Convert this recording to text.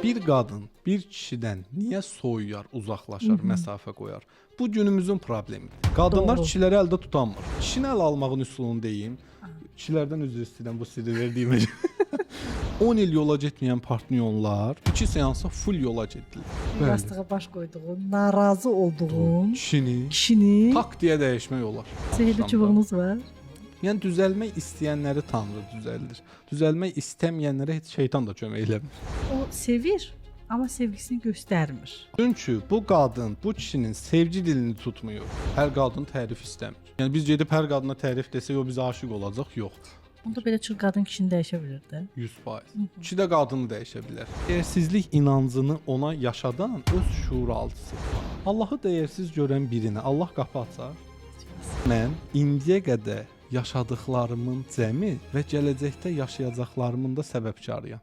Bir qadın bir kişidən niyə soyuyar, uzaqlaşar, məsafə qoyar? Bu günümüzün problemidir. Qadınlar Doğru. kişiləri əldə tutanmır. Kişini ələ almağın üsulunu deyim. Kişilərdən üzr istəyirəm bu sirri verdiyimə. 10 il yola getməyən partniyonlar 2 seansa full yola getdilər. Yastığa baş qoyduğum, narazı olduğum kişini tak deyə dəyişmək olar. sehirli çubuğunuz var. Yəni düzəlmək istəyənləri Tanrı düzəldir. Düzəlmək istəməyənlərə heç şeytan da kömək eləmir. O sevir, amma sevgisini göstərmir. Çünki bu qadın bu kişinin sevgi dilini tutmuyor. Hər qadın tərif istəmir. Yəni biz gedib hər qadına tərif desək o bizə aşiq olacaq, yox. Onda belə çox qadın kişini dəyişə bilər də. 100%. Kişi də qadını dəyişə bilər. Dəyərsizlik inancını ona yaşadan öz şuur alcısıdır. Allahı dəyərsiz görən birinə Allah qapı açar. Mən indiyə qədər yaşadıklarımın cəmi və gələcəkdə yaşayacaqlarımın da səbəbkarıyam.